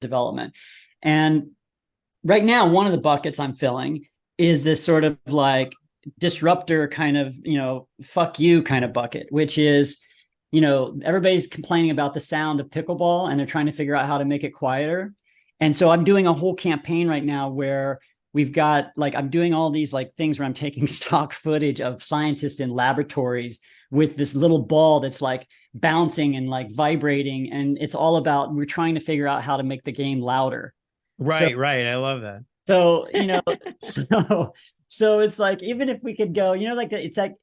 development. And right now, one of the buckets I'm filling is this sort of like disruptor kind of, fuck you kind of bucket, which is, everybody's complaining about the sound of pickleball and they're trying to figure out how to make it quieter. And so I'm doing a whole campaign right now where we've got I'm doing all these things where I'm taking stock footage of scientists in laboratories with this little ball that's bouncing and vibrating. And it's all about, we're trying to figure out how to make the game louder. Right. I love that. So, so it's even if we could go,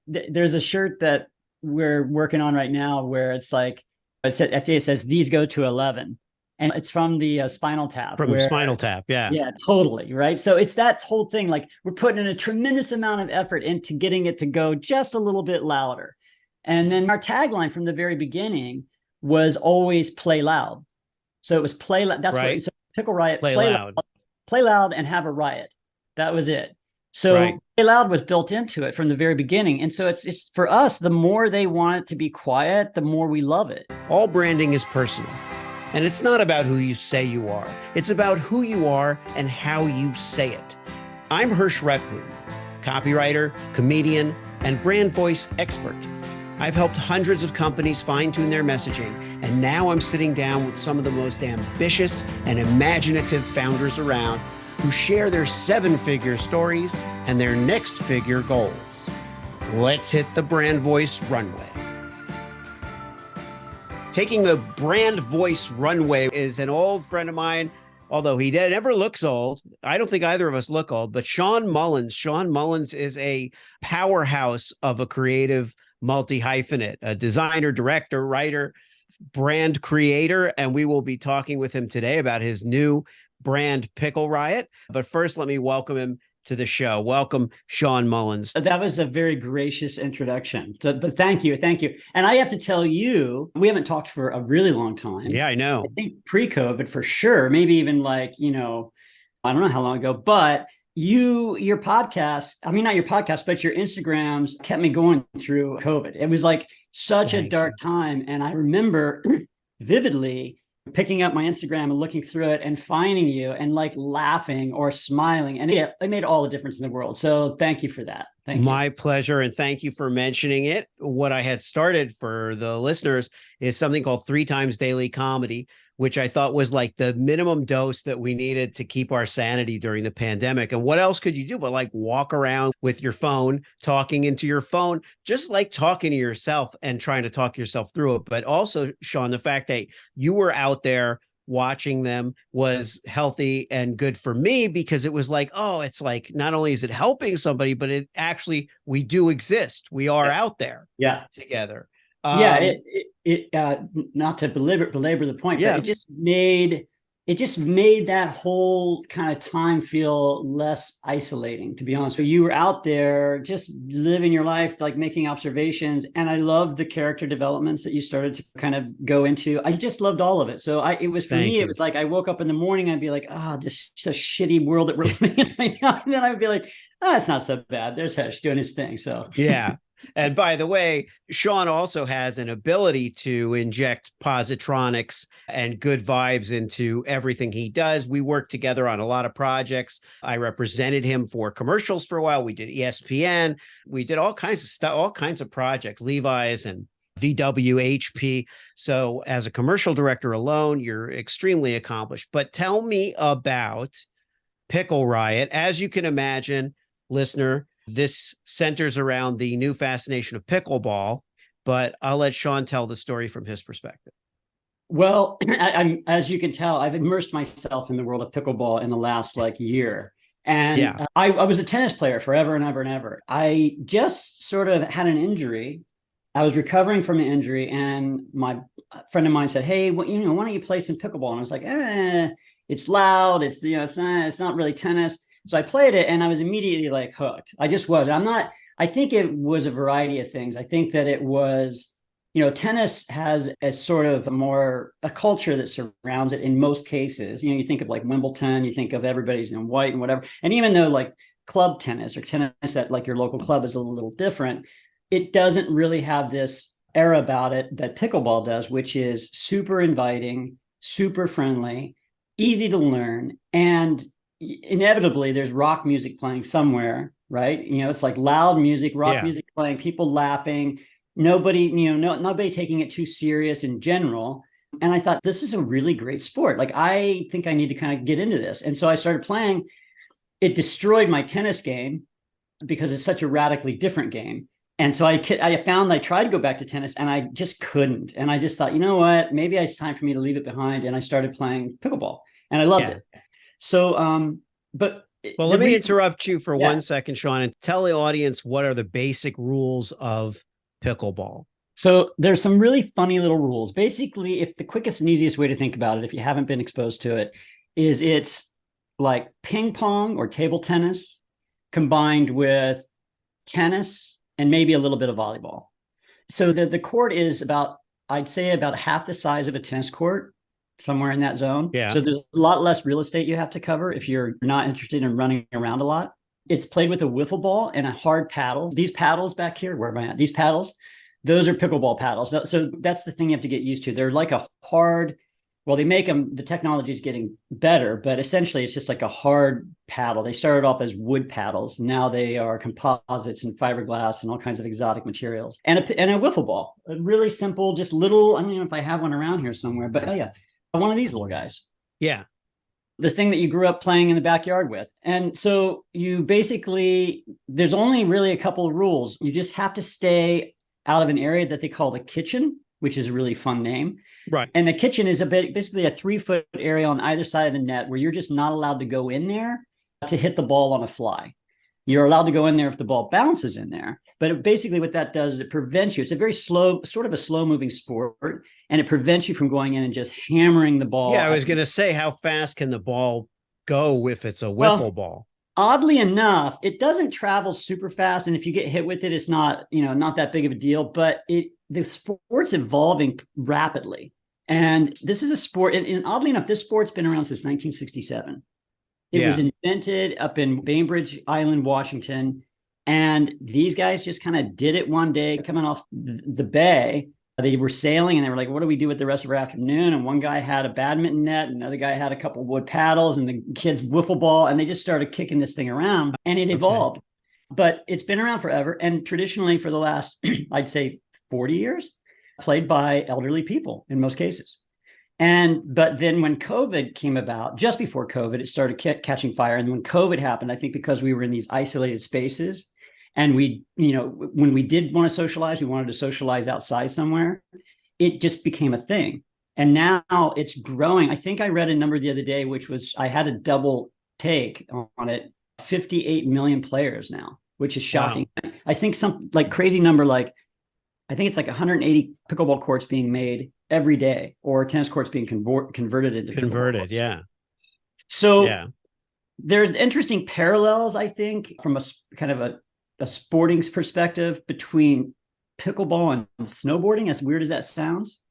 there's a shirt that we're working on right now where it's I think it says these go to 11. And it's from the Spinal Tap. From Spinal Tap, yeah. Yeah, totally, right? So it's that whole thing, we're putting in a tremendous amount of effort into getting it to go just a little bit louder. And then our tagline from the very beginning was always play loud. So it was play loud. That's right. So Pickle Riot, play loud and have a riot. That was it. So play loud was built into it from the very beginning. And so it's for us, the more they want it to be quiet, the more we love it. All branding is personal. And it's not about who you say you are. It's about who you are and how you say it. I'm Hirsch Rettman, copywriter, comedian, and brand voice expert. I've helped hundreds of companies fine-tune their messaging, and now I'm sitting down with some of the most ambitious and imaginative founders around who share their seven-figure stories and their next-figure goals. Let's hit the brand voice runway. Taking the brand voice runway is an old friend of mine, although he never looks old. I don't think either of us look old, but Sean Mullens. Sean Mullens is a powerhouse of a creative multi-hyphenate, a designer, director, writer, brand creator, and we will be talking with him today about his new brand Pickle Riot. But first, let me welcome him to the show. Welcome, Sean Mullens. That was a very gracious introduction. But thank you. And I have to tell you, we haven't talked for a really long time. Yeah, I know. I think pre-COVID for sure, maybe even I don't know how long ago, but your podcast, not your podcast, but your Instagrams kept me going through COVID. It was such a dark time. And I remember vividly picking up my Instagram and looking through it and finding you and laughing or smiling. And it made all the difference in the world. So thank you for that. Thank you. My pleasure. And thank you for mentioning it. What I had started for the listeners is something called 3 Times Daily Comedy, which I thought was the minimum dose that we needed to keep our sanity during the pandemic. And what else could you do but walk around with your phone, talking into your phone, just talking to yourself and trying to talk yourself through it. But also, Sean, the fact that you were out there watching them was healthy and good for me, because it was it's not only is it helping somebody, but it actually, we do exist. We are out there together. Not to belabor the point, but it just made that whole kind of time feel less isolating, to be honest. So you were out there just living your life, making observations. And I love the character developments that you started to kind of go into. I just loved all of it. So it was I woke up in the morning, I'd be this is a shitty world that we're living in right now. And then I would be it's not so bad. There's Hesh doing his thing. So yeah. And by the way, Sean also has an ability to inject positronics and good vibes into everything he does. We worked together on a lot of projects. I represented him for commercials for a while. We did ESPN. We did all kinds of stuff, all kinds of projects, LEVI'S and VWHP. So as a commercial director alone, you're extremely accomplished. But tell me about Pickle Riot. As you can imagine, listener, this centers around the new fascination of pickleball, but I'll let Sean tell the story from his perspective. Well, as you can tell, I've immersed myself in the world of pickleball in the last year. And I was a tennis player forever and ever and ever. I just sort of had an injury. I was recovering from an injury, and my friend of mine said, "Hey, why don't you play some pickleball?" And I was like, it's loud. It's not really tennis. So I played it and I was immediately hooked. I just was. I think it was a variety of things. I think that it was, tennis has a sort of a culture that surrounds it in most cases. You think of Wimbledon, you think of everybody's in white and whatever. And even though club tennis or tennis at your local club is a little different, it doesn't really have this era about it that pickleball does, which is super inviting, super friendly. easy to learn, and inevitably there's rock music playing somewhere, right? It's like loud music, rock music playing, people laughing, nobody, nobody taking it too serious in general. And I thought, this is a really great sport. Like, I think I need to kind of get into this. And so I started playing. It destroyed my tennis game because it's such a radically different game. And so I found I tried to go back to tennis and I just couldn't. And I just thought, you know what, maybe it's time for me to leave it behind. And I started playing pickleball and I loved it. So, but well, let me interrupt you for 1 second, Sean, and tell the audience what are the basic rules of pickleball. So there's some really funny little rules. Basically, if the quickest and easiest way to think about it, if you haven't been exposed to it, is it's like ping pong or table tennis combined with tennis and maybe a little bit of volleyball. So the court is about, I'd say, about half the size of a tennis court, somewhere in that zone. Yeah. So there's a lot less real estate you have to cover if you're not interested in running around a lot. It's played with a wiffle ball and a hard paddle. These paddles back here, where am I at? These paddles, those are pickleball paddles. So that's the thing you have to get used to. They're like a hard, well, they make them, the technology is getting better, but essentially it's just like a hard paddle. They started off as wood paddles. Now they are composites and fiberglass and all kinds of exotic materials. And a wiffle ball, a really simple, just little, I don't know if I have one around here somewhere, but oh yeah, one of these little guys. Yeah. The thing that you grew up playing in the backyard with. And so you basically, there's only really a couple of rules. You just have to stay out of an area that they call the kitchen, which is a really fun name. Right. And the kitchen is basically a 3-foot area on either side of the net where you're just not allowed to go in there to hit the ball on a fly. You're allowed to go in there if the ball bounces in there. But basically what that does is it prevents you. It's a very slow, sort of a slow moving sport, and it prevents you from going in and just hammering the ball. Yeah, I was going to say, how fast can the ball go if it's a wiffle ball? Oddly enough, it doesn't travel super fast. And if you get hit with it, it's not, not that big of a deal, but the sport's evolving rapidly. And this is a sport, and oddly enough, this sport's been around since 1967. It was invented up in Bainbridge Island, Washington. And these guys just kind of did it one day, coming off the bay. They were sailing and they were like, what do we do with the rest of our afternoon? And one guy had a badminton net, and another guy had a couple of wood paddles, and the kids wiffle ball. And they just started kicking this thing around, and it evolved. But it's been around forever. And traditionally for the last, I'd say 40 years, played by elderly people in most cases. But then when COVID came about, just before COVID, it started catching fire. And when COVID happened, I think because we were in these isolated spaces, and we, when we did want to socialize, we wanted to socialize outside somewhere, it just became a thing. And now it's growing. I think I read a number the other day, which was, I had a double take on it, 58 million players now, which is shocking. Wow. I think some like crazy number, I think it's like 180 pickleball courts being made every day, or tennis courts being converted into converted. Yeah. So there's interesting parallels, I think, from a kind of a sporting perspective between pickleball and snowboarding, as weird as that sounds.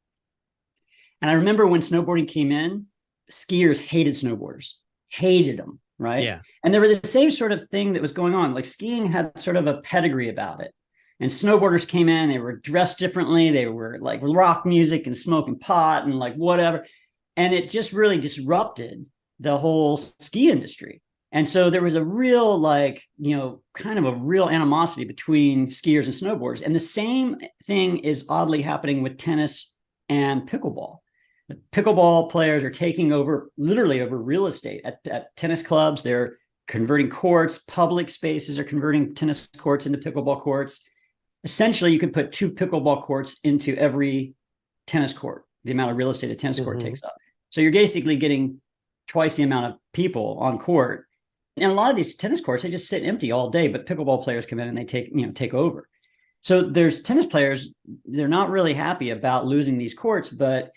And I remember when snowboarding came in, skiers hated snowboarders, hated them, right? Yeah. And there were the same sort of thing that was going on. Like, skiing had sort of a pedigree about it. And snowboarders came in, they were dressed differently. They were like rock music and smoking pot and like whatever. And it just really disrupted the whole ski industry. And so there was a real, kind of a real animosity between skiers and snowboarders. And the same thing is oddly happening with tennis and pickleball. The pickleball players are taking over, literally over real estate at tennis clubs. They're converting courts. Public spaces are converting tennis courts into pickleball courts. Essentially, you could put 2 pickleball courts into every tennis court, the amount of real estate a tennis court takes up. So you're basically getting twice the amount of people on court. And a lot of these tennis courts, they just sit empty all day, but pickleball players come in and they take over. So there's tennis players, they're not really happy about losing these courts, but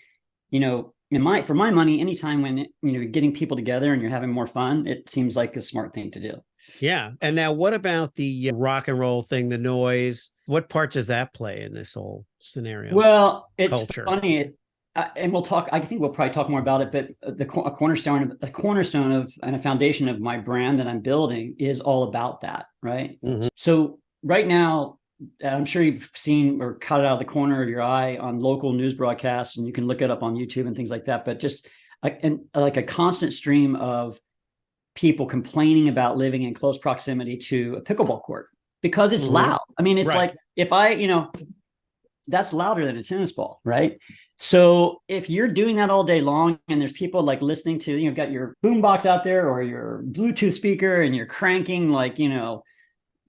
for my money, anytime when you're getting people together and you're having more fun, it seems like a smart thing to do. Yeah. And now what about the rock and roll thing, the noise? What part does that play in this whole scenario? Well, it's culture? Funny. And we'll talk, I think we'll probably talk more about it, but the cornerstone of and a foundation of my brand that I'm building is all about that. Right. Mm-hmm. So right now, I'm sure you've seen or caught it out of the corner of your eye on local news broadcasts, and you can look it up on YouTube and things like that. But just, like a constant stream of people complaining about living in close proximity to a pickleball court because it's loud. I mean, it's like if that's louder than a tennis ball, right? So if you're doing that all day long and there's people like listening to, you've got your boombox out there or your Bluetooth speaker and you're cranking like,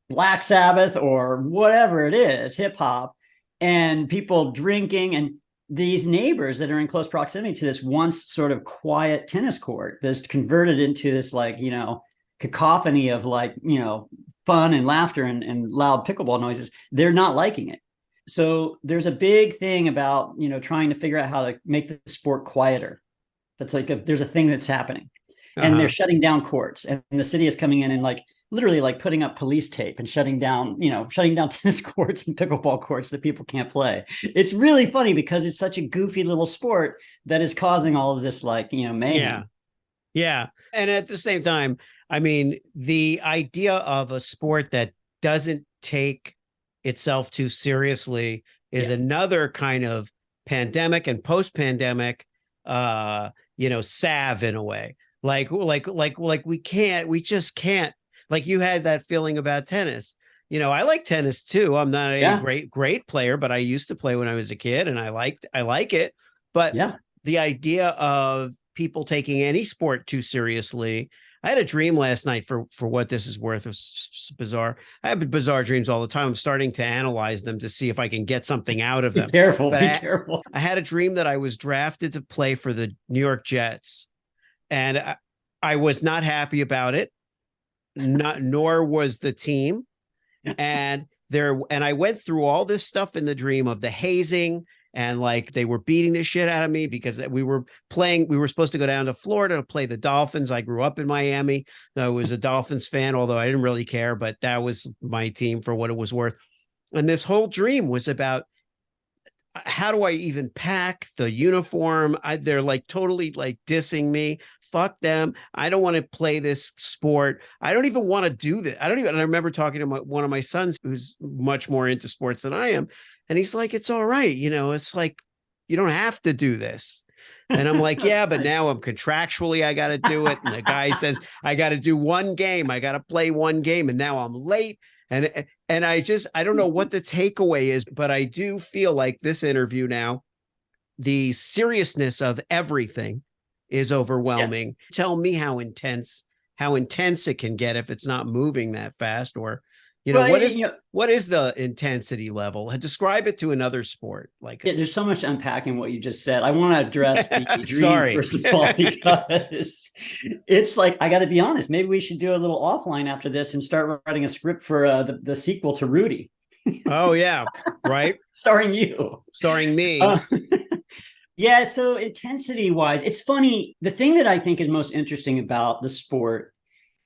Black Sabbath or whatever it is, hip hop, and people drinking, and these neighbors that are in close proximity to this once sort of quiet tennis court that's converted into this like, cacophony of like, fun and laughter and loud pickleball noises, they're not liking it. So there's a big thing about, trying to figure out how to make the sport quieter. That's like, there's a thing that's happening and they're shutting down courts, and the city is coming in and like literally like putting up police tape and shutting down tennis courts and pickleball courts that people can't play. It's really funny because it's such a goofy little sport that is causing all of this like, mayhem. Yeah. And at the same time, I mean, the idea of a sport that doesn't take itself too seriously is another kind of pandemic and post-pandemic, salve in a way. Like we just can't. Like you had that feeling about tennis. I like tennis too. I'm not a great player, but I used to play when I was a kid and I like it. But the idea of people taking any sport too seriously. I had a dream last night for what this is worth. It was bizarre. I have bizarre dreams all the time. I'm starting to analyze them to see if I can get something out of them. Be careful. I had a dream that I was drafted to play for the New York Jets, and I was not happy about it. Nor was the team. And I went through all this stuff in the dream of the hazing, and like they were beating the shit out of me because we were supposed to go down to Florida to play the Dolphins. I grew up in Miami. I was a Dolphins fan, although I didn't really care, but that was my team for what it was worth. And this whole dream was about how do I even pack the uniform? They're like totally like dissing me. Fuck them. I don't want to play this sport. I don't even want to do this. And I remember talking to one of my sons who's much more into sports than I am. And he's like, it's all right. It's like, you don't have to do this. And I'm like, yeah, but now I'm contractually, I got to do it. And the guy says, I got to do one game. I got to play one game. And now I'm late. And I don't know what the takeaway is, but I do feel like this interview now, the seriousness of everything is overwhelming. Yes. Tell me how intense it can get if it's not moving that fast, or what is the intensity level? Describe it to another sport. Like there's so much to unpack in what you just said. I want to address the dream first of all, because it's like, I got to be honest, maybe we should do a little offline after this and start writing a script for the sequel to Rudy. Oh yeah, right. Starring you. Starring me. Yeah, so intensity-wise, it's funny. The thing that I think is most interesting about the sport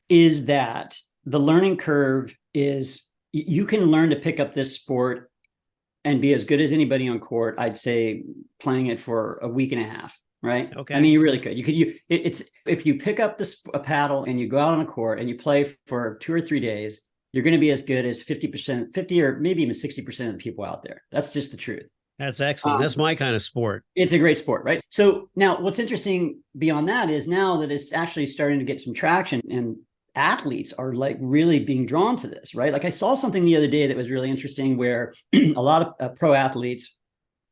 is that the learning curve is you can learn to pick up this sport and be as good as anybody on court, I'd say, playing it for a week and a half, right? Okay. I mean, you really could. It's if you pick up a paddle and you go out on a court and you play for 2 or 3 days, you're going to be as good as 50%, 50 or maybe even 60% of the people out there. That's just the truth. That's excellent. That's my kind of sport. It's a great sport, right? So now what's interesting beyond that is now that it's actually starting to get some traction and athletes are like really being drawn to this, right? Like I saw something the other day that was really interesting where a lot of pro athletes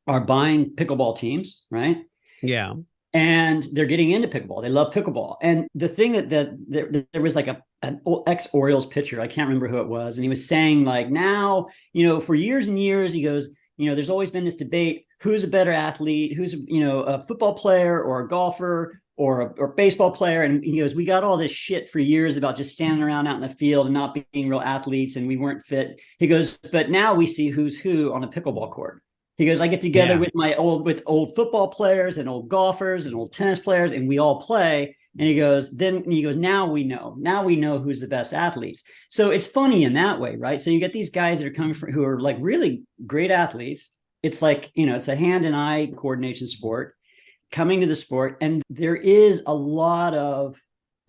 are buying pickleball teams, right? Yeah. And they're getting into pickleball. They love pickleball. And the thing that there was like an ex-Orioles pitcher, I can't remember who it was. And he was saying like now, for years and years, he goes, there's always been this debate, who's a better athlete, who's, a football player or a golfer or a baseball player. And he goes, we got all this shit for years about just standing around out in the field and not being real athletes and we weren't fit. He goes, but now we see who's who on a pickleball court. He goes, I get together with old football players and old golfers and old tennis players and we all play. And he goes, now we know who's the best athletes. So it's funny in that way, right? So you get these guys that are coming from who are like really great athletes. It's like, it's a hand and eye coordination sport coming to the sport. And there is a lot of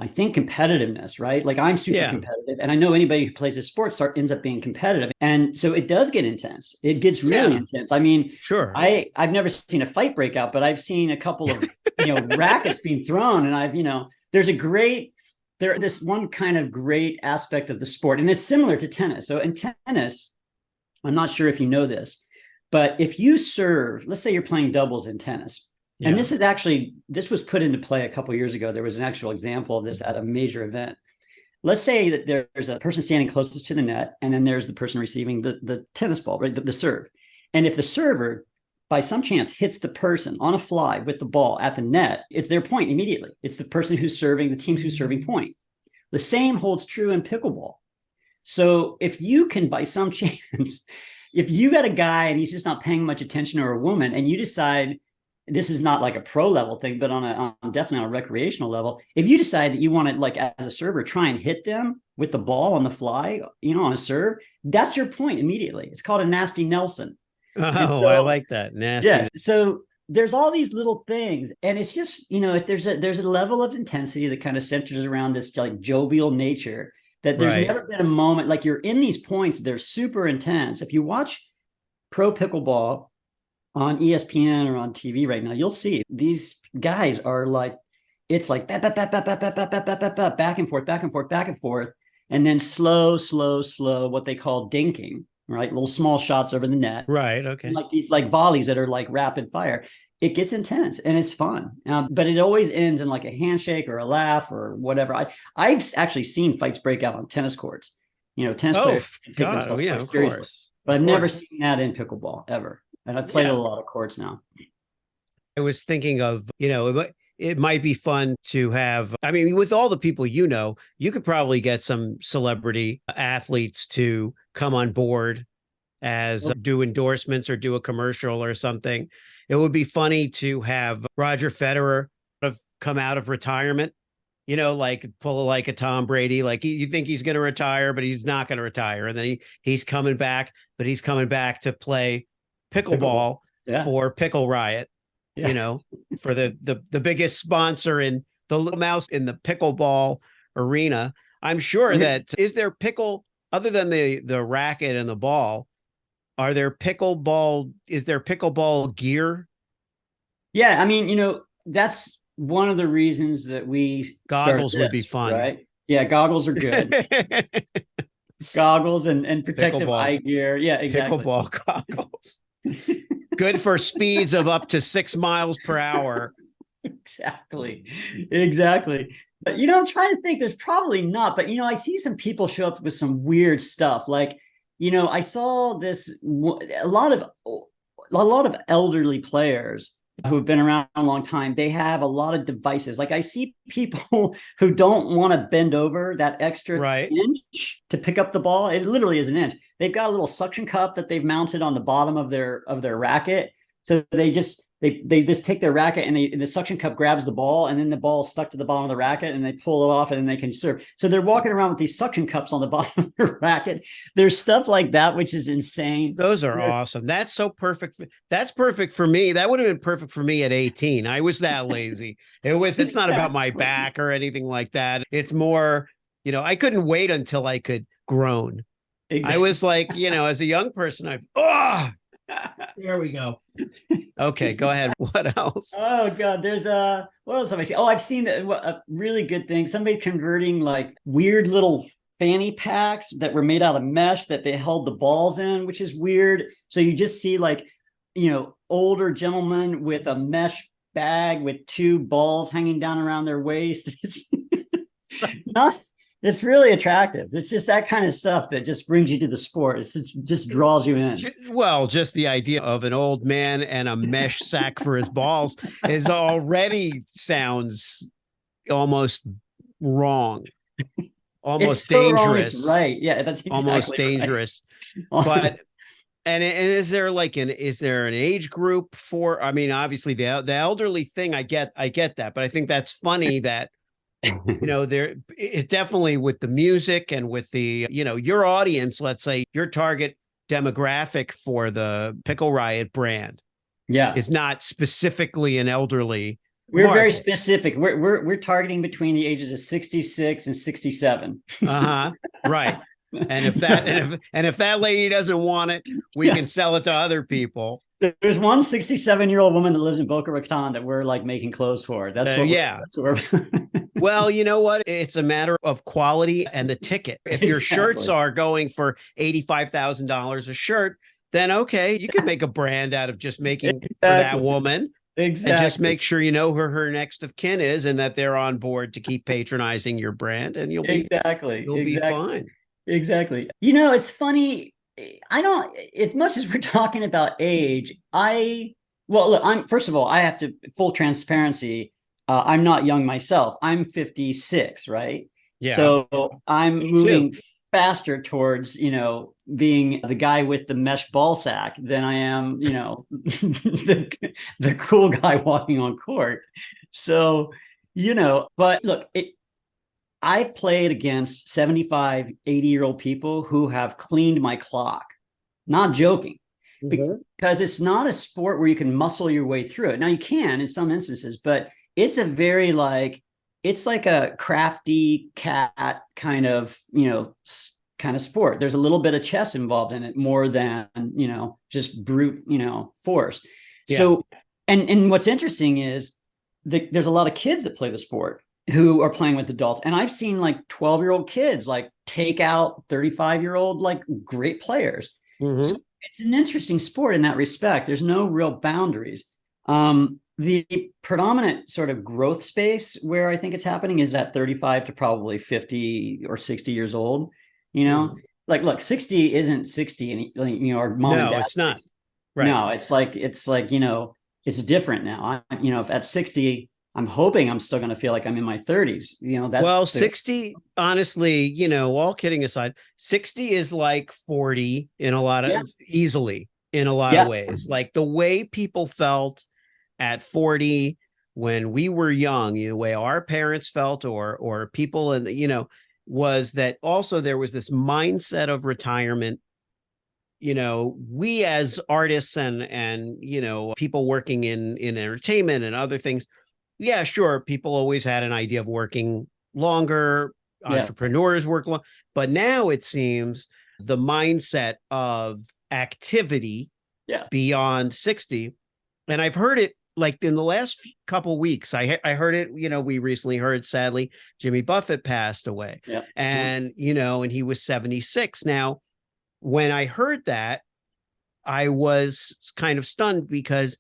I think competitiveness, right? Like I'm super competitive, and I know anybody who plays this sport ends up being competitive, and so it does get intense. It gets really intense. I mean, sure. I've never seen a fight break out, but I've seen a couple of rackets being thrown, and I've there's this one kind of great aspect of the sport, and it's similar to tennis. So in tennis, I'm not sure if you know this, but if you serve, let's say you're playing doubles in tennis. Yeah. And this was put into play a couple of years ago. There was an actual example of this at a major event. Let's say that there's a person standing closest to the net, and then there's the person receiving the tennis ball, right? The serve. And if the server, by some chance, hits the person on a fly with the ball at the net, it's their point immediately. It's the person who's serving, the team who's serving point. The same holds true in pickleball. So if you can, by some chance, if you got a guy and he's just not paying much attention, or a woman, and you decide, this is not like a pro level thing, but definitely on a recreational level, if you decide that you want to, like as a server, try and hit them with the ball on the fly, on a serve, that's your point immediately. It's called a nasty Nelson. Oh, so, I like that. Nasty. Yeah. So there's all these little things, and it's just, if there's a level of intensity that kind of centers around this like jovial nature, that there's never been a moment like you're in these points. They're super intense. If you watch pro pickleball on ESPN or on TV right now, you'll see these guys are like, it's like back and forth, back and forth, back and forth, and then slow, what they call dinking, right? Little small shots over the net. Right. Okay. And like these like volleys that are like rapid fire. It gets intense and it's fun, but it always ends in like a handshake or a laugh or whatever. I've actually seen fights break out on tennis courts. Tennis players take themselves quite seriously, but I've never seen that in pickleball ever. And I've played a lot of courts now. I was thinking of, it might be fun to have, I mean, with all the people, you could probably get some celebrity athletes to come on board as do endorsements or do a commercial or something. It would be funny to have Roger Federer come out of retirement, like pull like a Tom Brady, like you think he's going to retire, but he's not going to retire. And then he's coming back, but he's coming back to play pickleball for Pickle Riot, for the biggest sponsor in the little mouse in the pickleball arena. I'm sure that is there other than the racket and the ball, is there pickleball gear? Yeah. I mean, that's one of the reasons that we goggles would be fun, right? Yeah. Goggles are good. Goggles and protective eye gear. Yeah, exactly. Pickleball goggles. Good for speeds of up to 6 miles per hour. Exactly. But, I'm trying to think, there's probably not, but, I see some people show up with some weird stuff. Like, I saw this, a lot of elderly players who have been around a long time. They have a lot of devices. Like I see people who don't want to bend over that extra inch to pick up the ball. It literally is an inch. They've got a little suction cup that they've mounted on the bottom of their racket. So they just take their racket and the suction cup grabs the ball, and then the ball is stuck to the bottom of the racket, and they pull it off, and then they can serve. So they're walking around with these suction cups on the bottom of their racket. There's stuff like that, which is insane. Those are awesome. That's so perfect. That's perfect for me. That would have been perfect for me at 18. I was that lazy. It's not about my back or anything like that. It's more, I couldn't wait until I could groan. Exactly. I was like, as a young person, there we go. Okay, go ahead. What else? Oh God, there's what else have I seen? Oh, I've seen a really good thing. Somebody converting like weird little fanny packs that were made out of mesh that they held the balls in, which is weird. So you just see like, older gentlemen with a mesh bag with 2 balls hanging down around their waist. It's really attractive. It's just that kind of stuff that just brings you to the sport. It just draws you in. Well, just the idea of an old man and a mesh sack for his balls is already sounds almost wrong, almost dangerous. Right? Yeah, that's exactly almost dangerous. Right. But and is there an age group for? I mean, obviously the elderly thing. I get that, but I think that's funny that. It definitely with the music and with the, your audience, let's say your target demographic for the Pickle Riot brand is not specifically an elderly We're very specific. We're targeting between the ages of 66 and 67. Right. And if that lady doesn't want it, we can sell it to other people. There's one 67-year-old woman that lives in Boca Raton that we're like making clothes for. That's what that's what we're Well, you know what? It's a matter of quality and the ticket. If your shirts are going for $85,000 a shirt, then okay, you can make a brand out of just making for that woman. Exactly. And just make sure you know who her next of kin is and that they're on board to keep patronizing your brand, and you'll be fine. Exactly. You know, it's funny. I don't, as much as we're talking about age, well, look, first of all, I have to, full transparency. I'm not young myself. I'm 56, right? Yeah. So I'm moving faster towards, being the guy with the mesh ball sack than I am, the cool guy walking on court. So, but look, I've played against 75, 80-year-old people who have cleaned my clock. Not joking. Because it's not a sport where you can muscle your way through it. Now you can in some instances, but it's a very it's like a crafty cat kind of sport. There's a little bit of chess involved in it more than, just brute, force. Yeah. So, and what's interesting is there's a lot of kids that play the sport who are playing with adults. And I've seen 12-year-old kids take out 35-year-old, great players. So it's an interesting sport in that respect. There's no real boundaries. The predominant sort of growth space where I think it's happening is at 35 to probably 50 or 60 years old. Look, 60 isn't 60, and our mom and dad. It's not. 60. Right. No, it's different now. If at 60, I'm hoping I'm still going to feel like I'm in my 30s. 60, honestly, all kidding aside, 60 is like 40 in a lot of easily in a lot of ways. Like the way people felt at 40 when we were young, the way our parents felt or people was that also there was this mindset of retirement. We as artists and people working in entertainment and other things, yeah, sure, people always had an idea of working longer, entrepreneurs work long, but now it seems the mindset of activity beyond 60, and I've heard it in the last couple of weeks. I heard it, we recently heard, sadly, Jimmy Buffett passed away. And and he was 76. Now, when I heard that, I was kind of stunned because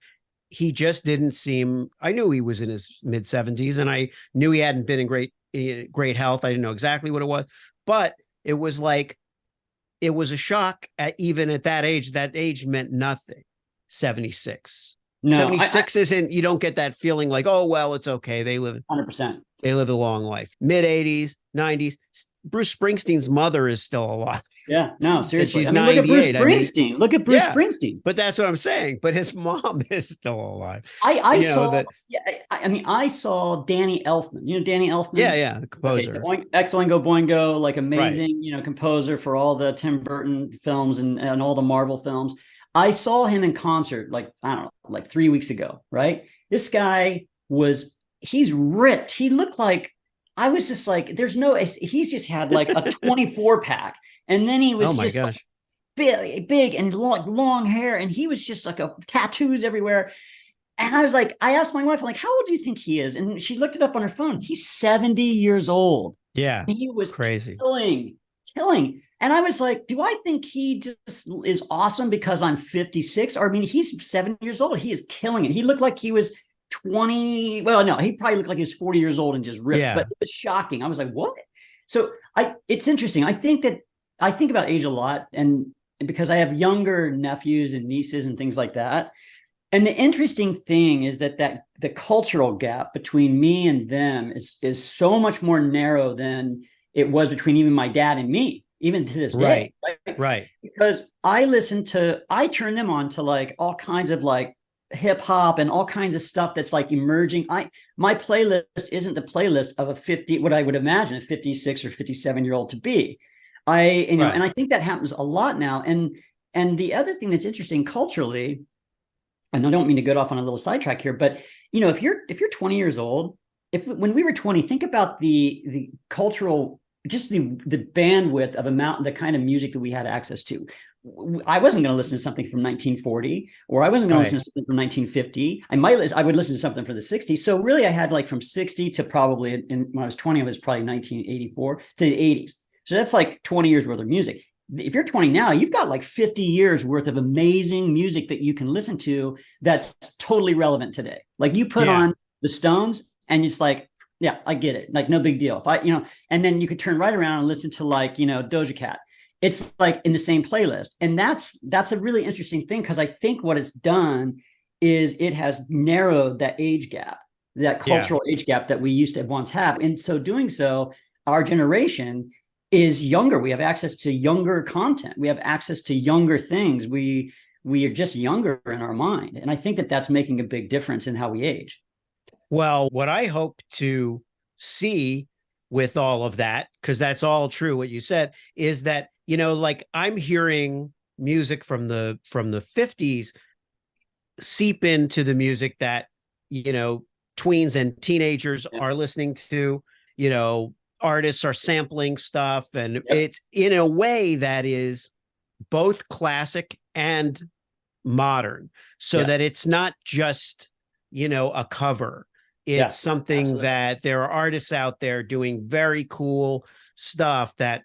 he just didn't seem, I knew he was in his mid 70s and I knew he hadn't been in great health. I didn't know exactly what it was, but it was it was a shock even at that age. That age meant nothing. 76. No, 76 isn't, you don't get that feeling oh, well, it's okay. They live 100%. They live a long life. Mid 80s, 90s. Bruce Springsteen's mother is still alive. Yeah, no, seriously. She's 98. Look at Bruce Springsteen. Look at Bruce Springsteen. But that's what I'm saying. But his mom is still alive. I saw Danny Elfman. You know Danny Elfman? Yeah, the composer. Okay, so X Oingo Boingo, amazing, composer for all the Tim Burton films and all the Marvel films. I saw him in concert, I don't know, 3 weeks ago, right? This guy he's ripped. He looked I was just he's just had a 24 pack. And then he was big and long hair. And he was just tattoos everywhere. And I was I asked my wife, how old do you think he is? And she looked it up on her phone. He's 70 years old. Yeah. And he was crazy. Killing. And I was do I think he just is awesome because I'm 56? Or he's 7 years old. He is killing it. He looked like he was 20. Well, no, he probably looked like he was 40 years old and just ripped, but it was shocking. I was what? So it's interesting. I think about age a lot, and because I have younger nephews and nieces and things like that. And the interesting thing is that the cultural gap between me and them is so much more narrow than it was between even my dad and me, even to this day. Right. Because I turn them on to all kinds of hip hop and all kinds of stuff that's emerging. My playlist isn't the playlist of what I would imagine a 56 or 57-year-old to be. And I think that happens a lot now. And the other thing that's interesting culturally, and I don't mean to get off on a little sidetrack here, but if you're 20 years old, when we were 20, think about the cultural, just the bandwidth of amount, the kind of music that we had access to. I wasn't going to listen to something from 1940, or I wasn't going to listen to something from 1950. I would listen to something from the 60s. So really I had like from 60 to probably, when I was 20, it was probably 1984 to the 80s. So that's like 20 years worth of music. If you're 20 now, you've got like 50 years worth of amazing music that you can listen to that's totally relevant today. Like you put on the Stones and it's like, yeah, I get it. Like no big deal. And then you could turn right around and listen to like, Doja Cat. It's like in the same playlist. And that's a really interesting thing, because I think what it's done is it has narrowed that age gap, that cultural age gap that we used to once have. And so doing so, our generation is younger. We have access to younger content. We have access to younger things. We are just younger in our mind. And I think that that's making a big difference in how we age. Well, what I hope to see with all of that, because that's all true, what you said, is that, like I'm hearing music from the 50s seep into the music that, tweens and teenagers are listening to, artists are sampling stuff, and it's in a way that is both classic and modern, so that it's not just, a cover. It's something that there are artists out there doing very cool stuff that,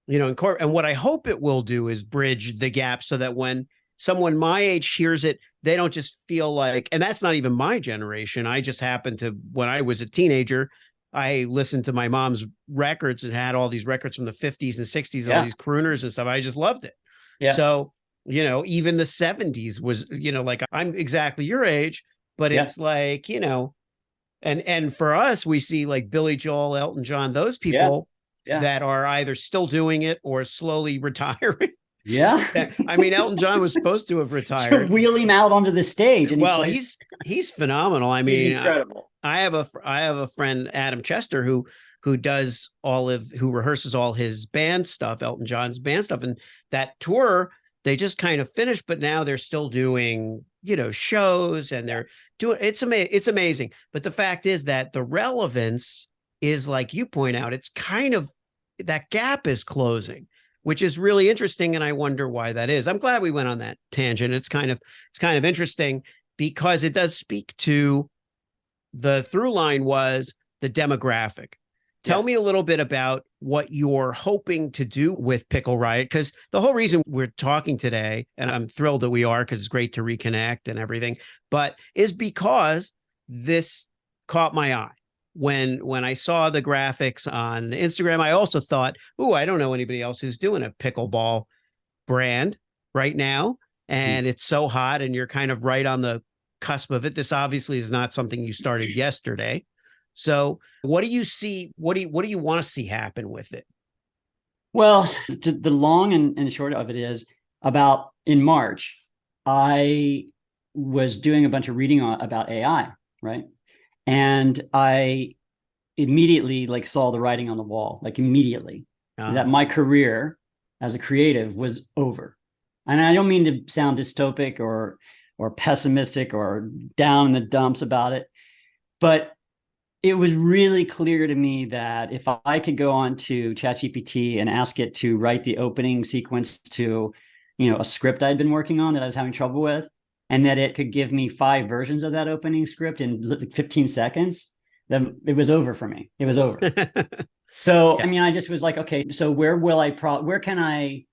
and what I hope it will do is bridge the gap, so that when someone my age hears it, they don't just feel like, and that's not even my generation. I just happened to, when I was a teenager, I listened to my mom's records and had all these records from the 50s and 60s, and all these crooners and stuff. I just loved it. So, even the 70s was, like I'm exactly your age, but it's like, and for us, we see like Billy Joel, Elton John, those people that are either still doing it or slowly retiring. I mean, Elton John was supposed to have retired. Wheel him out onto the stage. And he's phenomenal. I mean, he's incredible. I have a friend, Adam Chester, who rehearses all his band stuff, Elton John's band stuff. And that tour, they just kind of finished, but now they're still doing, shows, and they're doing, it's amazing. But the fact is that the relevance is, like you point out, it's kind of, that gap is closing, which is really interesting. And I wonder why that is. I'm glad we went on that tangent. It's kind of interesting, because it does speak to the through line was the demographic. Tell me a little bit about what you're hoping to do with Pickle Riot, because the whole reason we're talking today, and I'm thrilled that we are, because it's great to reconnect and everything, but is because this caught my eye. When I saw the graphics on Instagram, I also thought, I don't know anybody else who's doing a pickleball brand right now. And it's so hot, and you're kind of right on the cusp of it. This obviously is not something you started yesterday. So what do you see? What do you want to see happen with it? Well, the long and short of it is, about in March, I was doing a bunch of reading about AI, right? And I immediately saw the writing on the wall, immediately, that my career as a creative was over. And I don't mean to sound dystopic or pessimistic or down in the dumps about it, but it was really clear to me that if I could go on to ChatGPT and ask it to write the opening sequence to, a script I'd been working on that I was having trouble with, and that it could give me 5 versions of that opening script in 15 seconds, then it was over for me. It was over. So, I mean, I just was like, okay, so what can I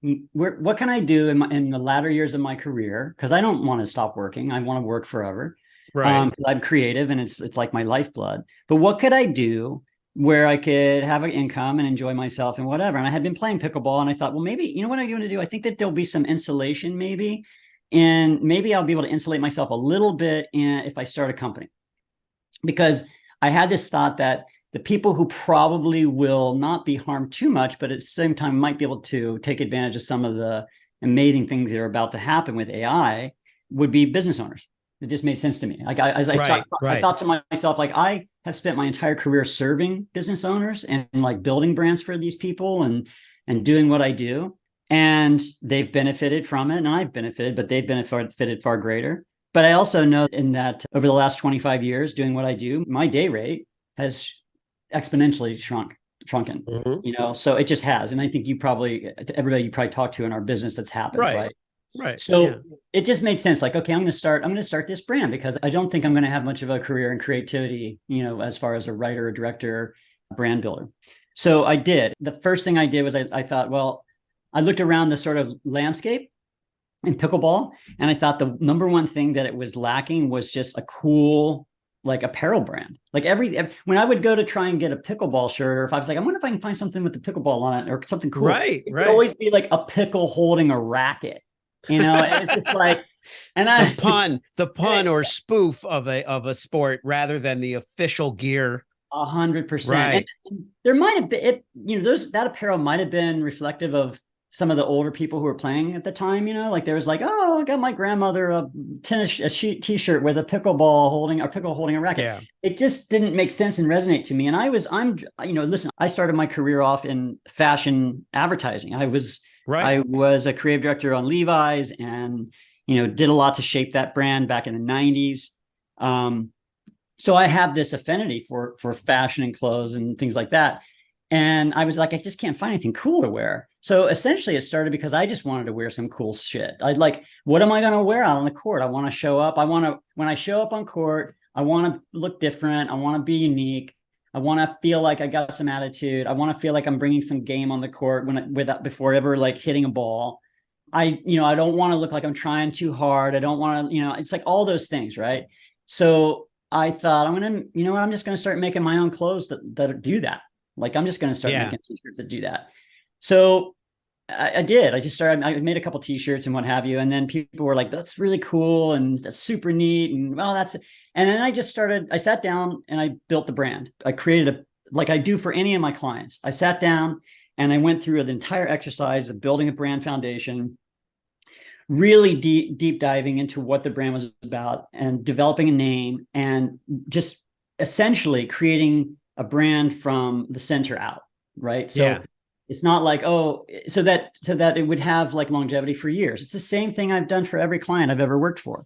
do in the latter years of my career? Because I don't want to stop working. I want to work forever. Right. Because I'm creative, and it's like my lifeblood. But what could I do where I could have an income and enjoy myself and whatever? And I had been playing pickleball, and I thought, well, maybe, what I'm going to do? I think that there'll be some insulation, maybe. And maybe I'll be able to insulate myself a little bit if I start a company. Because I had this thought that the people who probably will not be harmed too much, but at the same time might be able to take advantage of some of the amazing things that are about to happen with AI would be business owners. It just made sense to me. I thought to myself, I have spent my entire career serving business owners and building brands for these people and doing what I do. And they've benefited from it, and I've benefited, but they've benefited far greater. But I also know in that over the last 25 years doing what I do, my day rate has exponentially shrunken, so it just has. And I think everybody you probably talk to in our business, that's happened, right? Right. So it just made sense. Like, okay, I'm going to start this brand because I don't think I'm going to have much of a career in creativity, as far as a writer, a director, a brand builder. So I did. The first thing I did was I thought, well, I looked around the sort of landscape in pickleball, and I thought the number one thing that it was lacking was just a cool, like, apparel brand. Like when I would go to try and get a pickleball shirt, or if I was like, I wonder if I can find something with the pickleball on it or something cool. Right. It would always be like a pickle holding a racket, and it's just like, and the pun or spoof of a sport rather than the official gear. 100%. Right. And there might have been that apparel might have been reflective of some of the older people who were playing at the time, like there was like, oh, I got my grandmother a t-shirt with a pickle holding a racket. Yeah. It just didn't make sense and resonate to me. And listen, I started my career off in fashion advertising. I was a creative director on LEVI'S, and, did a lot to shape that brand back in the 90s. So I have this affinity for fashion and clothes and things like that. And I was like, I just can't find anything cool to wear. So essentially it started because I just wanted to wear some cool shit. I'd like, what am I going to wear out on the court? I want to show up. When I show up on court, I want to look different. I want to be unique. I want to feel like I got some attitude. I want to feel like I'm bringing some game on the court before ever like hitting a ball. I don't want to look like I'm trying too hard. I don't want to, it's like all those things. Right. So I thought I'm just going to start making my own clothes that do that. Like, I'm just going to start making t-shirts that do that. So I did. I made a couple t-shirts and what have you. And then people were like, that's really cool. And that's super neat. And and then I sat down and I built the brand. I created like I do for any of my clients. I sat down and I went through the entire exercise of building a brand foundation, really deep diving into what the brand was about and developing a name and just essentially creating a brand from the center out. Right. So it's not like, so that it would have like longevity for years. It's the same thing I've done for every client I've ever worked for.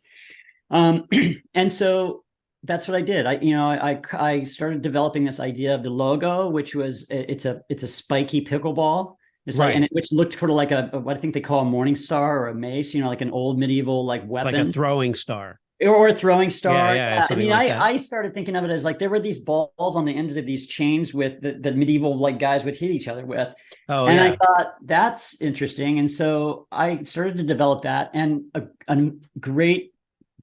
And so that's what I did. I started developing this idea of the logo, which was, it's a spiky pickleball. It's like, which looked sort of like what I think they call a morning star or a mace, like an old medieval like weapon, like a throwing star. Or a throwing star. Yeah. I started thinking of it as like there were these balls on the ends of these chains with the medieval like guys would hit each other with. I thought that's interesting. And so I started to develop that. And a great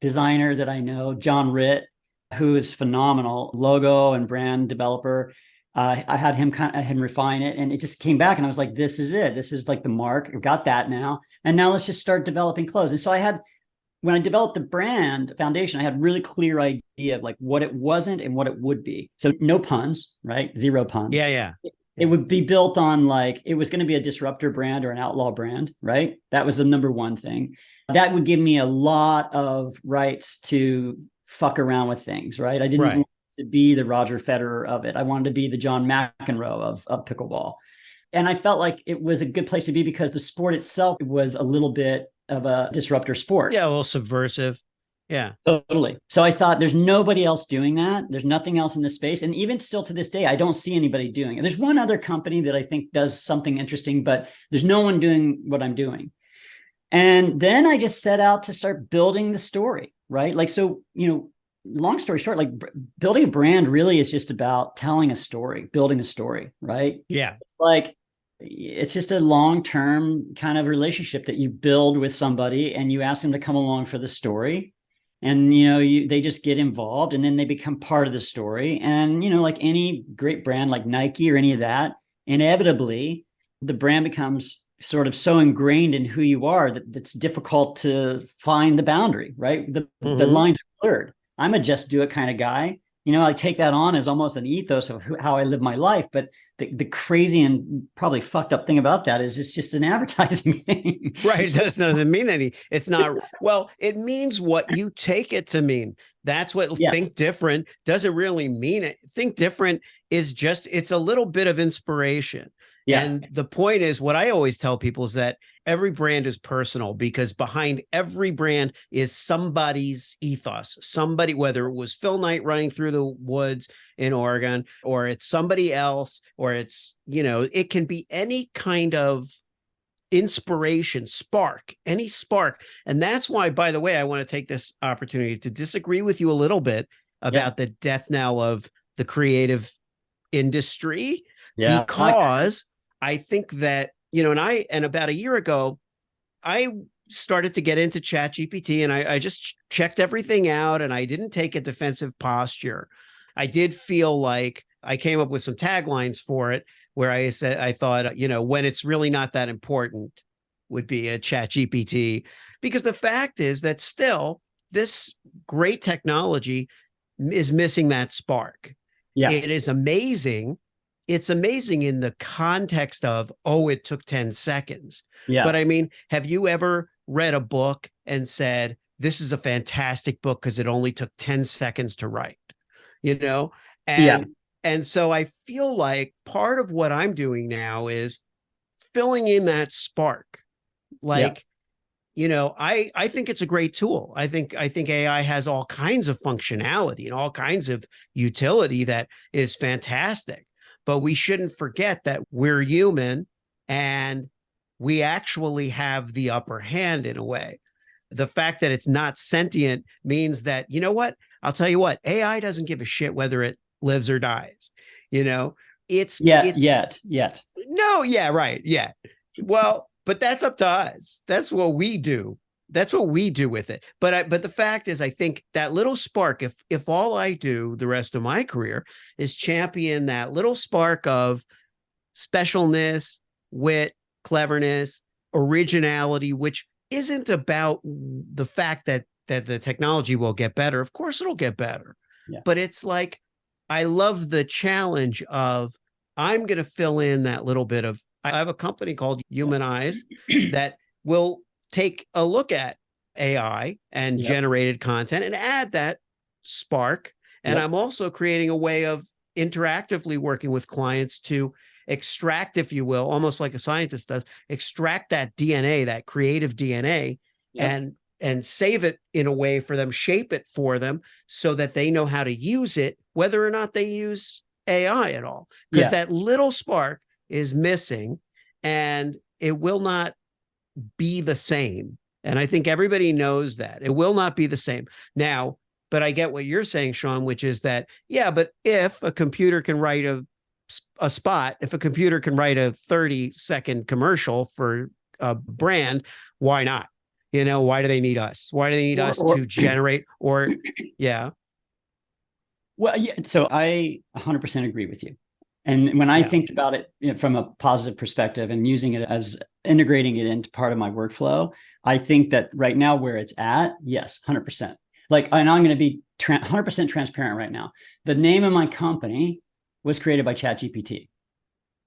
designer that I know, John Ritt, who is phenomenal logo and brand developer. I had him refine it, and it just came back. And I was like, this is it. This is like the mark. I've got that now. And now let's just start developing clothes. And so when I developed the brand foundation, I had a really clear idea of like what it wasn't and what it would be. So no puns, right? Zero puns. Yeah. It would be built on like, it was going to be a disruptor brand or an outlaw brand, right? That was the number one thing. That would give me a lot of rights to fuck around with things, right? I didn't want to be the Roger Federer of it. I wanted to be the John McEnroe of pickleball. And I felt like it was a good place to be because the sport itself was a little bit of a disruptor sport. Yeah, a little subversive. Yeah, totally. So I thought there's nobody else doing that. There's nothing else in this space. And even still to this day, I don't see anybody doing it. There's one other company that I think does something interesting, but there's no one doing what I'm doing. And then I just set out to start building the story, right? Like, so, long story short, like building a brand really is just about telling a story, building a story, right? Yeah. It's just a long-term kind of relationship that you build with somebody and you ask them to come along for the story. And, they just get involved and then they become part of the story. And, like any great brand like Nike or any of that, inevitably the brand becomes sort of so ingrained in who you are that it's difficult to find the boundary, right? The lines are blurred. I'm a just do it kind of guy. I take that on as almost an ethos of how I live my life. But the crazy and probably fucked up thing about that is it's just an advertising thing. Right. It doesn't mean any. It's not. Well, it means what you take it to mean. That's what think different doesn't really mean it. Think different is just, it's a little bit of inspiration. Yeah. And the point is, what I always tell people is that every brand is personal, because behind every brand is somebody's ethos. Somebody, whether it was Phil Knight running through the woods in Oregon, or it's somebody else, or it's, it can be any kind of inspiration, spark, any spark. And that's why, by the way, I want to take this opportunity to disagree with you a little bit about the death knell of the creative industry, because I think that, and about a year ago, I started to get into ChatGPT, and I just checked everything out, and I didn't take a defensive posture. I did feel like I came up with some taglines for it where I said, I thought, when it's really not that important would be a ChatGPT, because the fact is that still this great technology is missing that spark. Yeah. It is amazing. It's amazing in the context of, it took 10 seconds. Yeah. But I mean, have you ever read a book and said, this is a fantastic book because it only took 10 seconds to write, And so I feel like part of what I'm doing now is filling in that spark. Like, I think it's a great tool. I think AI has all kinds of functionality and all kinds of utility that is fantastic. But we shouldn't forget that we're human and we actually have the upper hand in a way. The fact that it's not sentient means that, I'll tell you what, AI doesn't give a shit whether it lives or dies. It's yet. No, yeah, right. Yeah. Well, but that's up to us. That's what we do. That's what we do with it. But the fact is, I think that little spark, if all I do the rest of my career is champion that little spark of specialness, wit, cleverness, originality, which isn't about the fact that the technology will get better. Of course it'll get better. Yeah. But it's like, I love the challenge of, I'm going to fill in that little bit of, I have a company called Human Eyes that will take a look at AI and generated content and add that spark. And I'm also creating a way of interactively working with clients to extract, if you will, almost like a scientist does, extract that DNA, that creative DNA, and save it in a way for them, shape it for them so that they know how to use it, whether or not they use AI at all. Because that little spark is missing and it will not be the same. And I think everybody knows that. It will not be the same. Now, but I get what you're saying, Sean, which is that, but if a computer can write a spot, if a computer can write a 30-second commercial for a brand, why not? Why do they need us? Why do they need us to generate Well, so I 100% agree with you. And when I think about it from a positive perspective and using it as integrating it into part of my workflow, I think that right now where it's at, yes, 100%. Like, and I'm going to be 100% transparent right now. The name of my company was created by ChatGPT.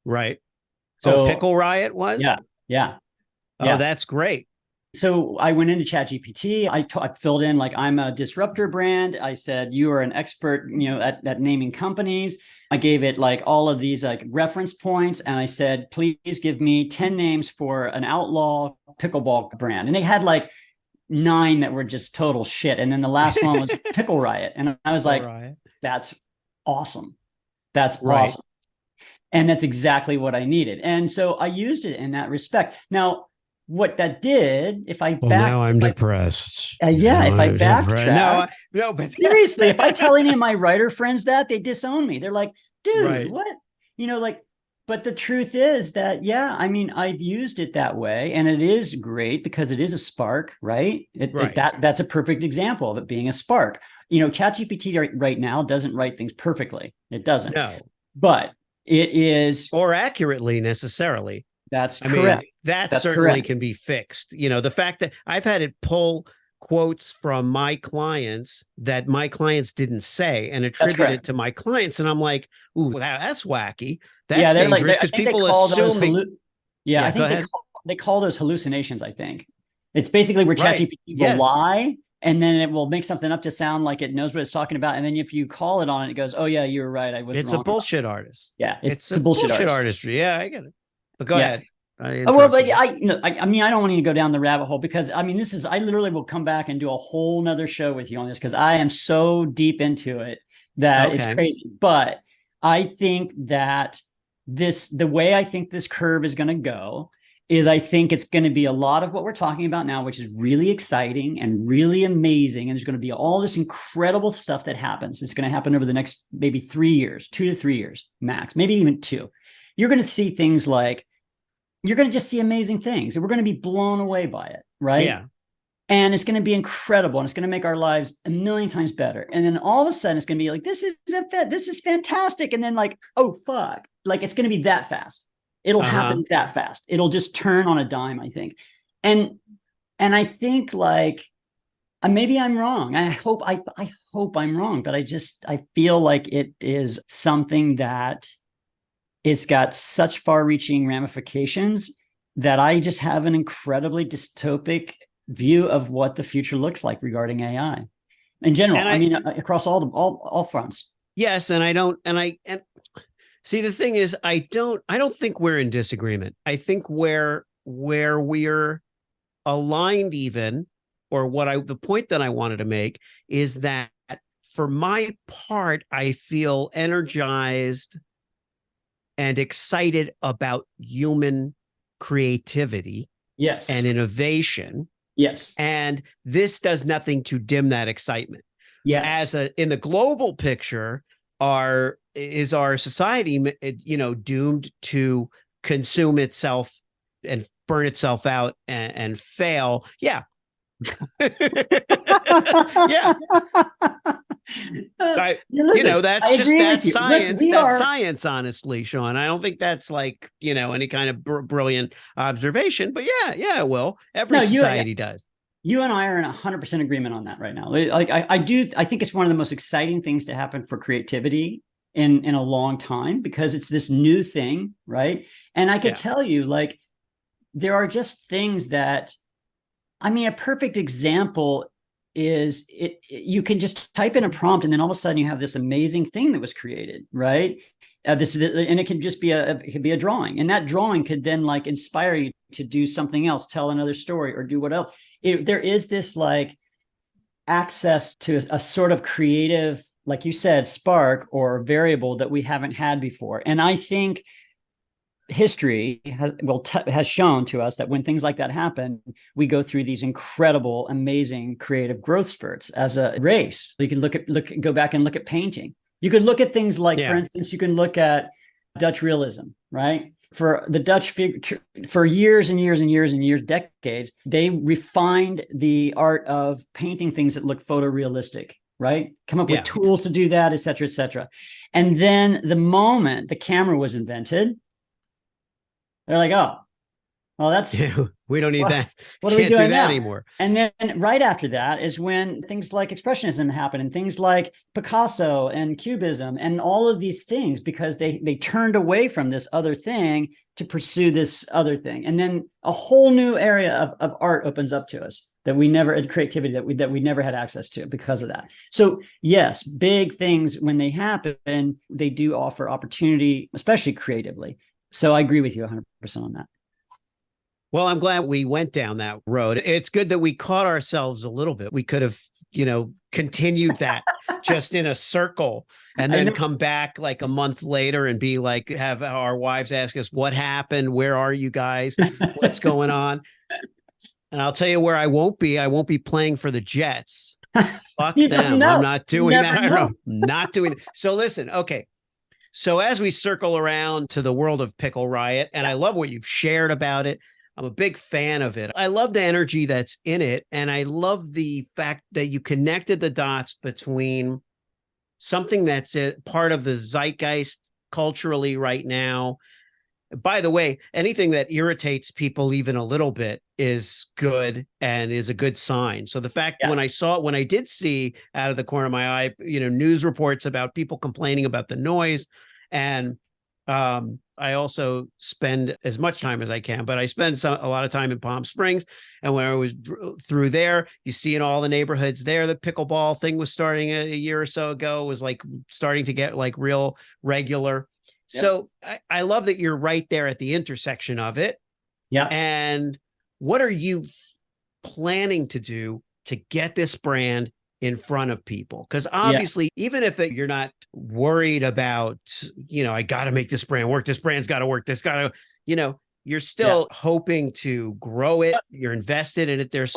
Right. So Pickle Riot was? Yeah. Oh, that's great. So I went into ChatGPT. I filled in like, I'm a disruptor brand. I said, you are an expert, at naming companies. I gave it like all of these like reference points. And I said, please give me 10 names for an outlaw pickleball brand. And they had like 9 that were just total shit. And then the last one was Pickle Riot. And I was like, that's awesome. That's awesome. And that's exactly what I needed. And so I used it in that respect. Now, what that did, if I now I'm depressed. If I backtrack, no, but seriously, if I tell any of my writer friends that, they disown me. They're like, dude, what? But the truth is that, I've used it that way, and it is great because it is a spark, right? That's a perfect example of it being a spark. ChatGPT right now doesn't write things perfectly. It doesn't. No, but it is, or accurately necessarily. That's correct. That certainly can be fixed. The fact that I've had it pull quotes from my clients that my clients didn't say and attribute it to my clients. And I'm like, ooh, that's wacky. That's dangerous because people assume. I think they call those hallucinations, I think. It's basically where ChatGPT will lie, and then it will make something up to sound like it knows what it's talking about. And then if you call it on it, it goes, oh, yeah, you were right. I was wrong. It's a bullshit artist. Yeah, it's a bullshit artistry. Yeah, I get it. But go ahead. Oh, well, but I mean, I don't want you to go down the rabbit hole because I mean, I literally will come back and do a whole nother show with you on this because I am so deep into it that it's crazy. But I think that the way I think this curve is going to go is I think it's going to be a lot of what we're talking about now, which is really exciting and really amazing. And there's going to be all this incredible stuff that happens. It's going to happen over the next maybe 3 years, 2 to 3 years max, maybe even 2. You're going to see things like, you're going to just see amazing things and we're going to be blown away by it. Right. Yeah. And it's going to be incredible. And it's going to make our lives a million times better. And then all of a sudden it's going to be like, this is fantastic. And then like, oh, fuck. Like it's going to be that fast. It'll happen that fast. It'll just turn on a dime, I think. And I think like, maybe I'm wrong. I hope I'm wrong, but I feel like it is something that it's got such far-reaching ramifications that I just have an incredibly dystopic view of what the future looks like regarding AI in general. I mean, across all fronts. Yes, and see, the thing is, I don't think we're in disagreement. I think where we're aligned, even, or the point that I wanted to make is that for my part, I feel energized and excited about human creativity, and innovation, and this does nothing to dim that excitement. In the global picture, is our society, doomed to consume itself and burn itself out and fail? Yeah. Yeah. That's science. That's science, honestly, Sean. I don't think that's like, any kind of brilliant observation, but yeah, well, every society does. You and I are in 100% agreement on that right now. Like I think it's one of the most exciting things to happen for creativity in a long time, because it's this new thing, right? And I could tell you, like, there are just things that, I mean, a perfect example is you can just type in a prompt and then all of a sudden you have this amazing thing that was created, right? And it can just be a drawing, and that drawing could then like inspire you to do something else, tell another story, or do what else. There is this like access to a sort of creative, like you said, spark or variable that we haven't had before. And I think history has shown to us that when things like that happen, we go through these incredible, amazing creative growth spurts as a race. You can go back and look at painting. You could look at things like, for instance, you can look at Dutch realism, right? For the Dutch, for years and years and years and years, decades, they refined the art of painting things that look photorealistic, right? Come up with tools to do that, et cetera, et cetera. And then the moment the camera was invented, they're like, oh, well, that's we don't need that. What are we doing do that now? Anymore? And then right after that is when things like Expressionism happen, and things like Picasso and Cubism and all of these things, because they turned away from this other thing to pursue this other thing. And then a whole new area of art opens up to us that we never had, creativity that we never had access to because of that. So yes, big things, when they happen, they do offer opportunity, especially creatively. So I agree with you 100% on that. Well, I'm glad we went down that road. It's good that we caught ourselves a little bit. We could have, continued that just in a circle and then come back like a month later and be like, have our wives ask us, what happened? Where are you guys? What's going on? And I'll tell you where I won't be. I won't be playing for the Jets. Fuck them. I'm not doing that. I'm not doing it. So listen, okay. So as we circle around to the world of Pickle Riot, and I love what you've shared about it. I'm a big fan of it. I love the energy that's in it. And I love the fact that you connected the dots between something that's a part of the zeitgeist culturally right now. By the way, anything that irritates people even a little bit is good and is a good sign. So the fact when I did see out of the corner of my eye, news reports about people complaining about the noise, and I also spend as much time as I can, but I spend a lot of time in Palm Springs. And when I was through there, you see in all the neighborhoods there, the pickleball thing was starting a year or so ago, was like starting to get like real regular. So I love that you're right there at the intersection of it. Yeah. And what are you planning to do to get this brand in front of people? Because obviously, even if you're not worried about, I got to make this brand work, this brand's got to work, this got to, you're still hoping to grow it. You're invested in it. There's,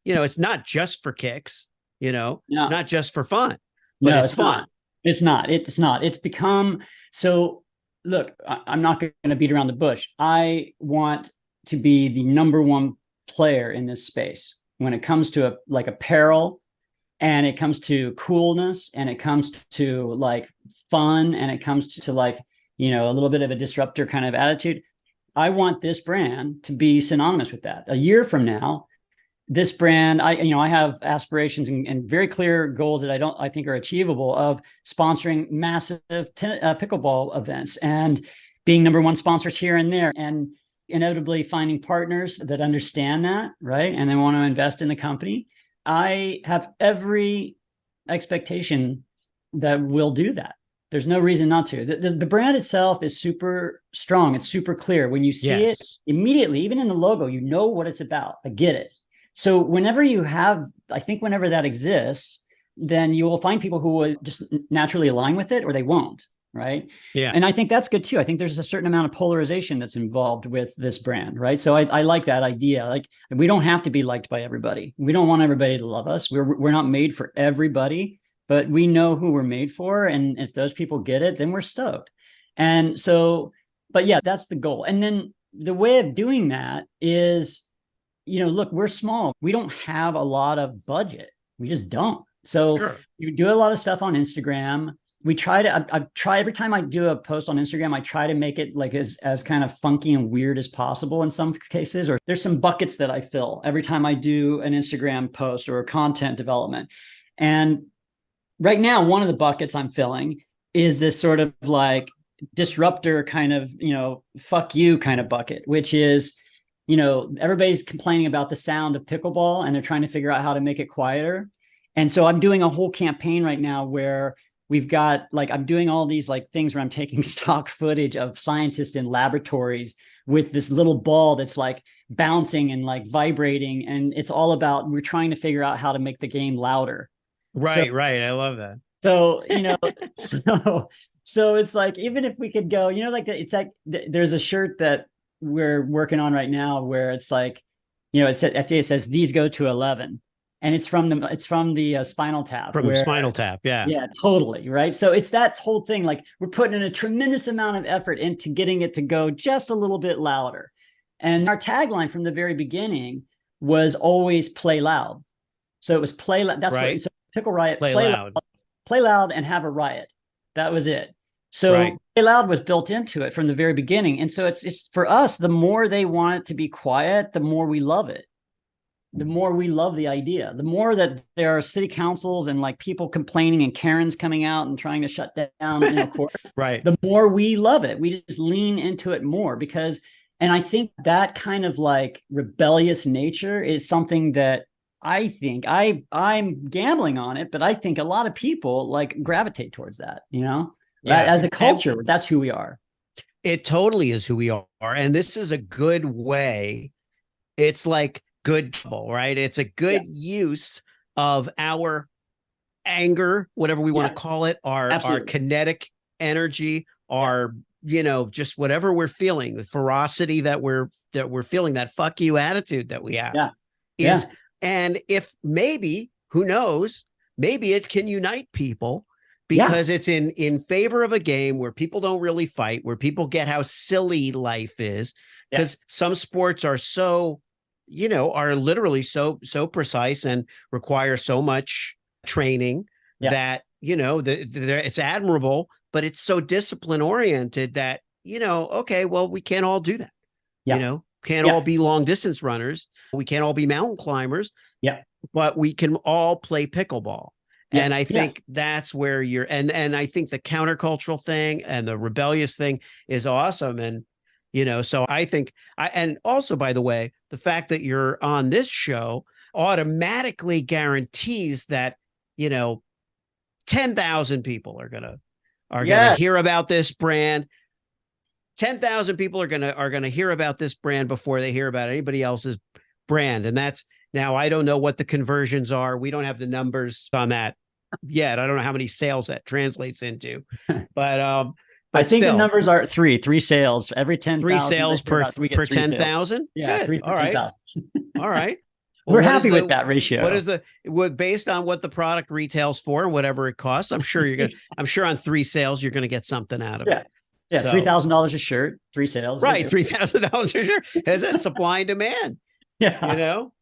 it's not just for kicks, it's not just for fun, but it's fun. Not. It's not. It's not. It's become so. Look, I'm not going to beat around the bush. I want to be the number one player in this space when it comes to apparel, and it comes to coolness, and it comes to like fun, and it comes to like, a little bit of a disruptor kind of attitude. I want this brand to be synonymous with that. A year from now, this brand, I have aspirations and very clear goals that I think are achievable of sponsoring massive pickleball events and being number one sponsors here and there, and inevitably finding partners that understand that, right? And they want to invest in the company. I have every expectation that we'll do that. There's no reason not to. The brand itself is super strong. It's super clear. When you see it immediately, even in the logo, you know what it's about. I get it. So whenever that exists, then you will find people who will just naturally align with it, or they won't. Right. Yeah. And I think that's good too. I think there's a certain amount of polarization that's involved with this brand. Right. So I like that idea. Like, we don't have to be liked by everybody. We don't want everybody to love us. We're not made for everybody, but we know who we're made for. And if those people get it, then we're stoked. And so, but yeah, that's the goal. And then the way of doing that is, look, we're small. We don't have a lot of budget. We just don't. So you do a lot of stuff on Instagram. We try to, I try every time I do a post on Instagram, I try to make it like as kind of funky and weird as possible in some cases, or there's some buckets that I fill every time I do an Instagram post or content development. And right now, one of the buckets I'm filling is this sort of like disruptor kind of, fuck you kind of bucket, which is, everybody's complaining about the sound of pickleball and they're trying to figure out how to make it quieter. And so I'm doing a whole campaign right now where we've got I'm doing all these things where I'm taking stock footage of scientists in laboratories with this little ball that's like bouncing and like vibrating. And it's all about, we're trying to figure out how to make the game louder. Right. I love that. So, so it's like, even if we could go, it's like, there's a shirt that we're working on right now where it's like, it said, FDA says these go to 11. And it's from the Spinal Tap. Spinal Tap, yeah. Yeah, totally, right? So it's that whole thing, like we're putting in a tremendous amount of effort into getting it to go just a little bit louder. And our tagline from the very beginning was always play loud. So it was play loud. That's right. So Pickle Riot, play loud and have a riot. That was it. So play loud was built into it from the very beginning. And so it's for us, the more they want it to be quiet, the more we love it. The more we love the idea, the more that there are city councils and like people complaining and Karens coming out and trying to shut down, courts. Right. The more we love it, we just lean into it more and I think that kind of like rebellious nature is something that I think I'm gambling on it, but I think a lot of people like gravitate towards that, as a culture, that's who we are. It totally is who we are. And this is a good way. It's like good trouble, right? It's a good use of our anger, whatever we want to call it, our kinetic energy, our, just whatever we're feeling, the ferocity that we're feeling, that fuck you attitude that we have. And if maybe, who knows, maybe it can unite people because it's in favor of a game where people don't really fight, where people get how silly life is, because some sports are so, are literally so precise and require so much training that, it's admirable, but it's so discipline oriented that, okay, well, we can't all do that. Can't all be long distance runners. We can't all be mountain climbers. But we can all play pickleball. And I think that's where and I think the countercultural thing and the rebellious thing is awesome. And, so I think and also, by the way, the fact that you're on this show automatically guarantees that, 10,000 people are going to hear about this brand. 10,000 people are gonna hear about this brand before they hear about anybody else's brand. And that's, now I don't know what the conversions are. We don't have the numbers on that yet. I don't know how many sales that translates into, but I think still, the numbers are three sales every 10,000. 3 sales per 10,000. Yeah, good. 3 per All right. 10,000. All right. Well, we're happy with that ratio. What is based on what the product retails for and whatever it costs? I'm sure I'm sure on 3 sales, you're going to get something out of it. Yeah. So, $3,000 a shirt, 3 sales. Right. $3,000 a shirt has a supply and demand. Yeah. You know,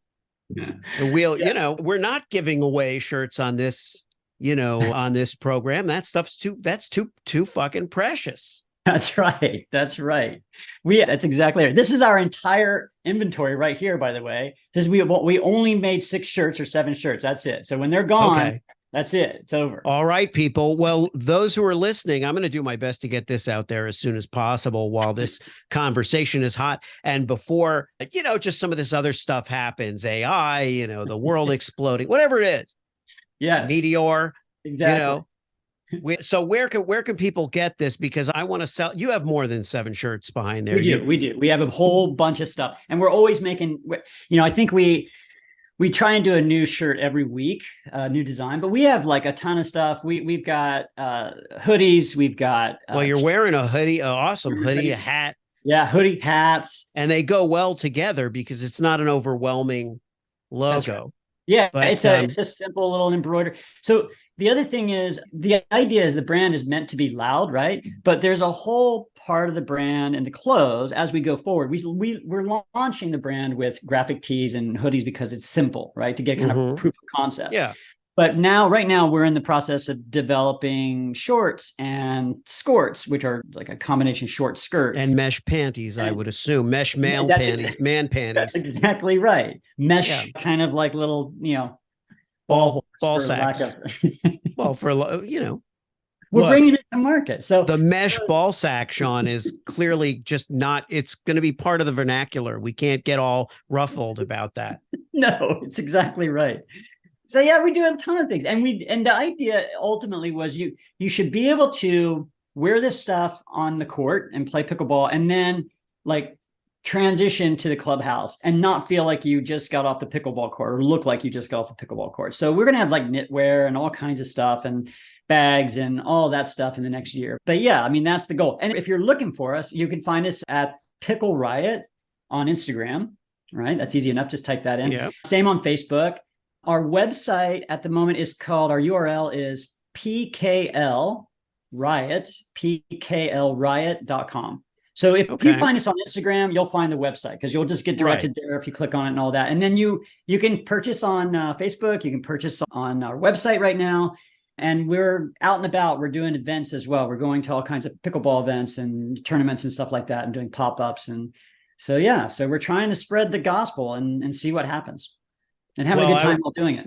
we're not giving away shirts on this, on this program. That stuff's too fucking precious. That's right. That's right. That's exactly right. This is our entire inventory right here, by the way. We only made 6 shirts or 7 shirts. That's it. So when they're gone, that's it. It's over. All right, people. Well, those who are listening, I'm going to do my best to get this out there as soon as possible while this conversation is hot. And before, just some of this other stuff happens, AI, the world exploding, whatever it is. Yes. Meteor. Exactly. So where can people get this? Because I want to sell. You have more than 7 shirts behind there. We do. We have a whole bunch of stuff, and we're always making. I think we try and do a new shirt every week, new design. But we have like a ton of stuff. We've got hoodies. We've got. Well, you're wearing a hoodie, an awesome hoodie, a hat. Yeah, hoodie, hats, and they go well together because it's not an overwhelming logo. That's right. Yeah, but, it's a simple little embroidery. So. The other thing is, the idea is the brand is meant to be loud, right? But there's a whole part of the brand and the clothes as we go forward. We're launching the brand with graphic tees and hoodies because it's simple, right? To get kind of proof of concept. Yeah. But right now, we're in the process of developing shorts and skirts, which are like a combination short skirt. And mesh panties, I would assume. Mesh male panties, man panties. That's exactly right. Mesh, kind of like little, ball sacks. Well, we're bringing it to market. So the mesh ball sack, Sean, is clearly just not. It's going to be part of the vernacular. We can't get all ruffled about that. No, it's exactly right. So yeah, we do a ton of things, and the idea ultimately was you should be able to wear this stuff on the court and play pickleball, and then transition to the clubhouse and not feel like you just got off the pickleball court or look like you just got off the pickleball court. So we're going to have like knitwear and all kinds of stuff and bags and all that stuff in the next year. But yeah, I mean, that's the goal. And if you're looking for us, you can find us at Pickle Riot on Instagram, right? That's easy enough. Just type that in. Yeah. Same on Facebook. Our website at the moment is called, our URL is pklriot.com. So if you find us on Instagram, you'll find the website because you'll just get directed there if you click on it and all that. And then you can purchase on Facebook. You can purchase on our website right now. And we're out and about. We're doing events as well. We're going to all kinds of pickleball events and tournaments and stuff like that and doing pop-ups. And so, so we're trying to spread the gospel and see what happens and have a good time while doing it.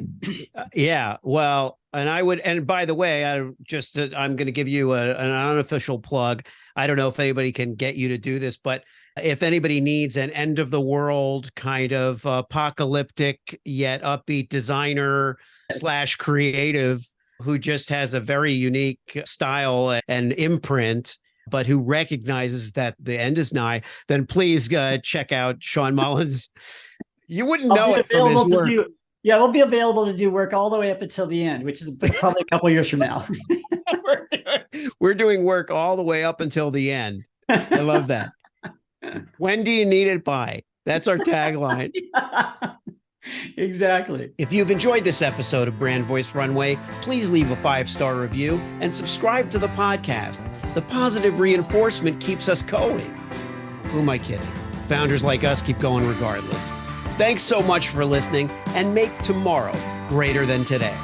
Yeah. Well, and by the way, I'm going to give you an unofficial plug. I don't know if anybody can get you to do this, but if anybody needs an end of the world kind of apocalyptic yet upbeat designer / creative who just has a very unique style and imprint, but who recognizes that the end is nigh, then please check out Sean Mullens. You wouldn't know it from his work. We'll be available to do work all the way up until the end, which is probably a couple of years from now. We're doing work all the way up until the end. I love that. When do you need it by? That's our tagline. Exactly. If you've enjoyed this episode of Brand Voice Runway, please leave a 5-star review and subscribe to the podcast. The positive reinforcement keeps us going. Who am I kidding? Founders like us keep going regardless. Thanks so much for listening, and make tomorrow greater than today.